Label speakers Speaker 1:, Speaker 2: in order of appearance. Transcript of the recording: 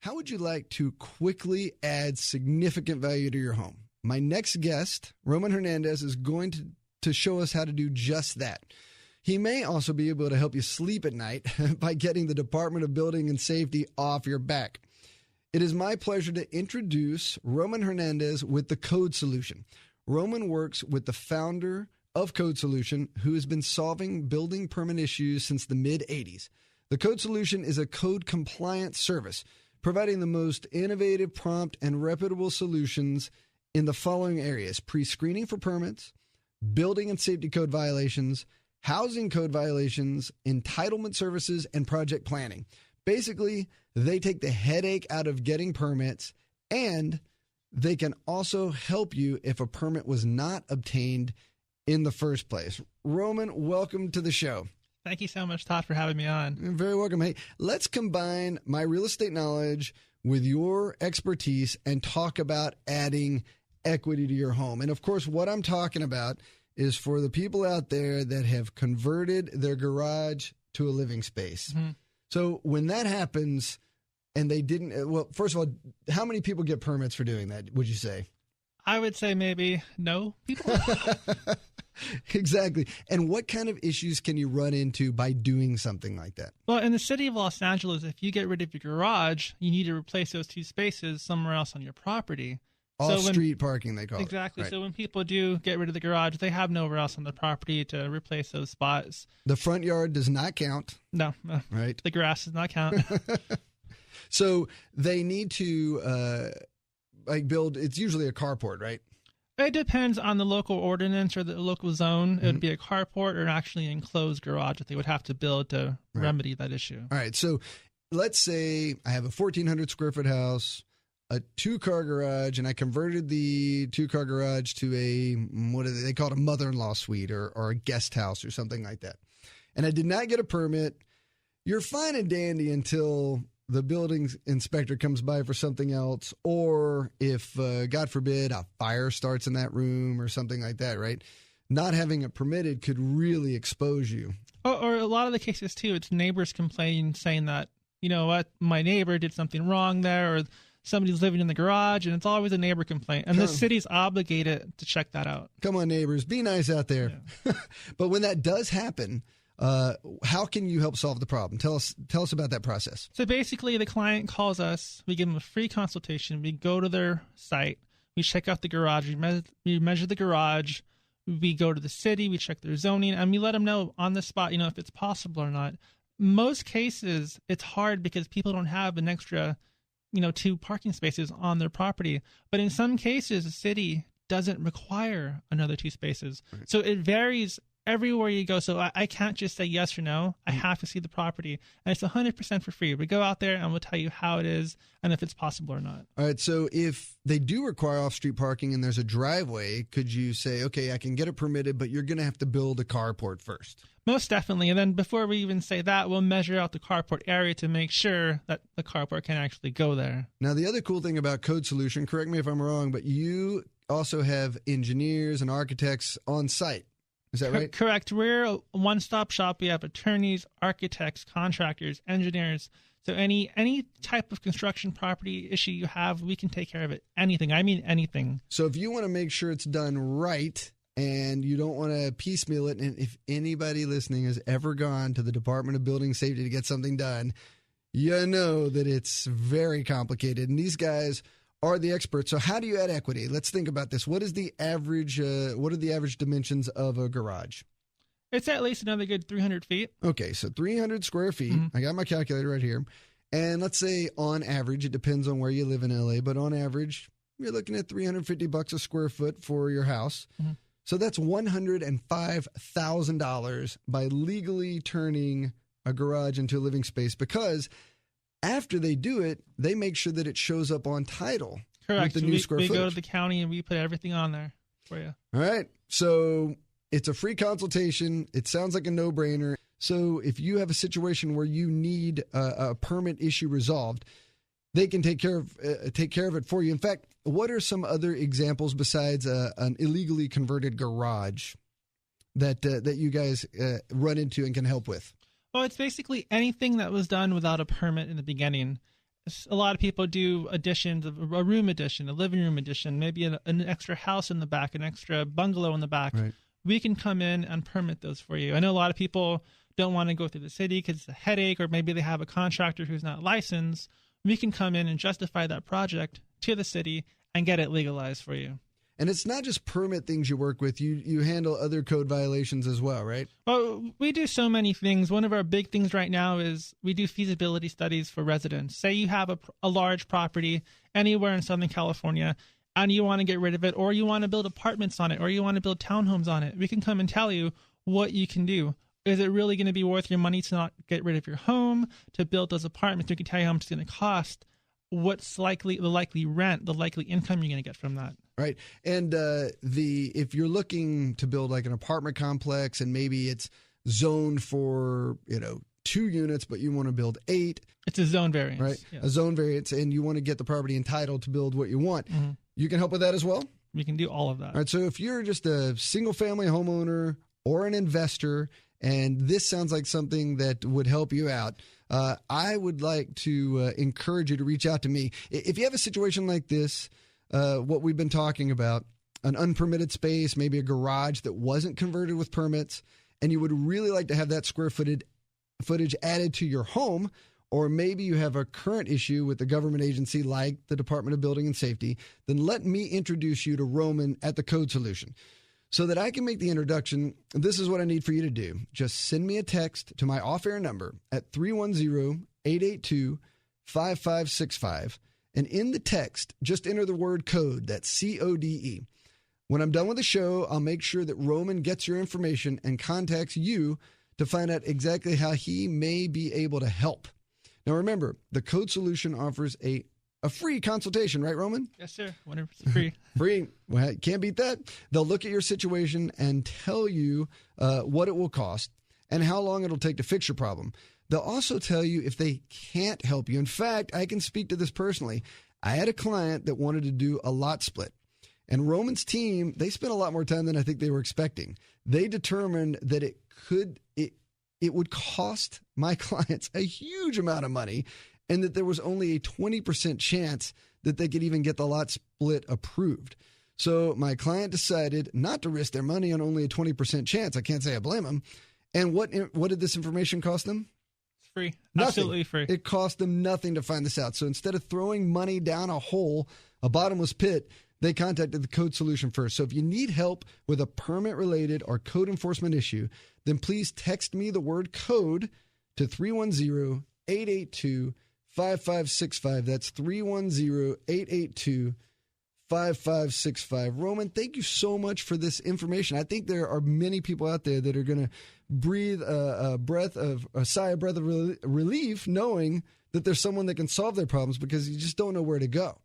Speaker 1: How would you like to quickly add significant value to your home? My next guest, Roman Hernandez, is going to show us how to do just that. He may also be able to help you sleep at night by getting the Department of Building and Safety off your back. It is my pleasure to introduce Roman Hernandez with the Code Solution. Roman works with the founder of Code Solution, who has been solving building permit issues since the mid-'80s. The Code Solution is a code compliance service, providing the most innovative, prompt, and reputable solutions in the following areas: pre-screening for permits, building and safety code violations, housing code violations, entitlement services, and project planning. Basically, they take the headache out of getting permits, and they can also help you if a permit was not obtained in the first place. Roman, welcome to the show.
Speaker 2: Thank you so much, Todd, for having me on.
Speaker 1: You're very welcome. Hey, let's combine my real estate knowledge with your expertise and talk about adding equity to your home. And of course, what I'm talking about is for the people out there that have converted their garage to a living space. Mm-hmm. So when that happens and they didn't, well, first of all, how many people get permits for doing that, would you say?
Speaker 2: I would say maybe no people.
Speaker 1: Exactly. And what kind of issues can you run into by doing something like that?
Speaker 2: Well, in the city of Los Angeles, if you get rid of your garage, you need to replace those two spaces somewhere else on your property.
Speaker 1: Off-street parking, they call it.
Speaker 2: Exactly. Right. So when people do get rid of the garage, they have nowhere else on the property to replace those spots.
Speaker 1: The front yard does not count.
Speaker 2: No.
Speaker 1: Right.
Speaker 2: The grass does not count.
Speaker 1: So they need to build, it's usually a carport, right?
Speaker 2: It depends on the local ordinance or the local zone. It would be a carport or an actually enclosed garage that they would have to build to remedy that issue. All
Speaker 1: right. So let's say I have a 1,400 square foot house, a 2-car garage, and I converted the 2-car garage to they call it a mother-in-law suite or a guest house or something like that. And I did not get a permit. You're fine and dandy until the building inspector comes by for something else, or if, God forbid, a fire starts in that room or something like that, right? Not having it permitted could really expose you.
Speaker 2: Or a lot of the cases, too, it's neighbors complaining, saying that, you know what, my neighbor did something wrong there, or somebody's living in the garage, and it's always a neighbor complaint. And the city's obligated to check that out.
Speaker 1: Come on, neighbors, be nice out there. Yeah. But when that does happen, how can you help solve the problem? Tell us about that process.
Speaker 2: So basically, the client calls us. We give them a free consultation. We go to their site. We check out the garage. We measure the garage. We go to the city. We check their zoning, and we let them know on the spot, if it's possible or not. Most cases, it's hard because people don't have an extra, 2 parking spaces on their property. But in some cases, the city doesn't require another 2 spaces. Right. So it varies everywhere you go. So I can't just say yes or no. I have to see the property. And it's 100% for free. We go out there and we'll tell you how it is and if it's possible or not.
Speaker 1: All right. So if they do require off-street parking and there's a driveway, could you say, okay, I can get it permitted, but you're going to have to build a carport first?
Speaker 2: Most definitely. And then before we even say that, we'll measure out the carport area to make sure that the carport can actually go there.
Speaker 1: Now, the other cool thing about Code Solution, correct me if I'm wrong, but you also have engineers and architects on site. Is that right?
Speaker 2: Correct. We're a one-stop shop. We have attorneys, architects, contractors, engineers. So any type of construction property issue you have, we can take care of it. Anything. I mean anything.
Speaker 1: So if you want to make sure it's done right and you don't want to piecemeal it, and if anybody listening has ever gone to the Department of Building Safety to get something done, you know that it's very complicated. And these guys are the experts. So how do you add equity? Let's think about this. What is the average? What are the average dimensions of a garage?
Speaker 2: It's at least another good 300 feet.
Speaker 1: Okay, so 300 square feet. Mm-hmm. I got my calculator right here. And let's say on average, it depends on where you live in LA, but on average, you're looking at $350 a square foot for your house. Mm-hmm. So that's $105,000 by legally turning a garage into a living space, because after they do it, they make sure that it shows up on title.
Speaker 2: Correct.
Speaker 1: With the new square footage.
Speaker 2: We go to the county and we put everything on there for you.
Speaker 1: All right. So it's a free consultation. It sounds like a no-brainer. So if you have a situation where you need a permit issue resolved, they can take care of it for you. In fact, what are some other examples besides an illegally converted garage that you guys run into and can help with?
Speaker 2: Well, it's basically anything that was done without a permit in the beginning. a lot of people do additions, a room addition, a living room addition, maybe an extra house in the back, an extra bungalow in the back.
Speaker 1: Right.
Speaker 2: We can come in and permit those for you. I know a lot of people don't want to go through the city because it's a headache, or maybe they have a contractor who's not licensed. We can come in and justify that project to the city and get it legalized for you.
Speaker 1: And it's not just permit things you work with. You handle other code violations as well, right?
Speaker 2: Well, we do so many things. One of our big things right now is we do feasibility studies for residents. Say you have a large property anywhere in Southern California and you want to get rid of it, or you want to build apartments on it, or you want to build townhomes on it. We can come and tell you what you can do. Is it really going to be worth your money to not get rid of your home, to build those apartments? We can tell you how much it's going to cost, what's the likely rent, the likely income you're going to get from that.
Speaker 1: Right. And if you're looking to build like an apartment complex and maybe it's zoned for, 2 units, but you want to build 8.
Speaker 2: It's a zone variance.
Speaker 1: Right.
Speaker 2: Yes.
Speaker 1: A zone variance, and you want to get the property entitled to build what you want. Mm-hmm. You can help with that as well?
Speaker 2: We can do all of that.
Speaker 1: All right. So if you're just a single family homeowner or an investor, and this sounds like something that would help you out, I would like to encourage you to reach out to me. If you have a situation like this, what we've been talking about, an unpermitted space, maybe a garage that wasn't converted with permits, and you would really like to have that square footage added to your home, or maybe you have a current issue with the government agency like the Department of Building and Safety, then let me introduce you to Roman at the Code Solution. So that I can make the introduction, this is what I need for you to do. Just send me a text to my off-air number at 310-882-5565. And in the text, just enter the word code, that's CODE. When I'm done with the show, I'll make sure that Roman gets your information and contacts you to find out exactly how he may be able to help. Now remember, the Code Solution offers a free consultation, right, Roman?
Speaker 2: Yes, sir. 100% free.
Speaker 1: Free. Well, can't beat that. They'll look at your situation and tell you what it will cost and how long it'll take to fix your problem. They'll also tell you if they can't help you. In fact, I can speak to this personally. I had a client that wanted to do a lot split. And Roman's team, they spent a lot more time than I think they were expecting. They determined that it would cost my clients a huge amount of money, and that there was only a 20% chance that they could even get the lot split approved. So my client decided not to risk their money on only a 20% chance. I can't say I blame them. And what did this information cost them?
Speaker 2: It's free.
Speaker 1: Nothing.
Speaker 2: Absolutely free.
Speaker 1: It cost them nothing to find this out. So instead of throwing money down a hole, a bottomless pit, they contacted the Code Solution first. So if you need help with a permit-related or code enforcement issue, then please text me the word code to 310-882-5565. That's 310-882-5565. Roman, thank you so much for this information. I think there are many people out there that are going to breathe a sigh of relief knowing that there's someone that can solve their problems, because you just don't know where to go.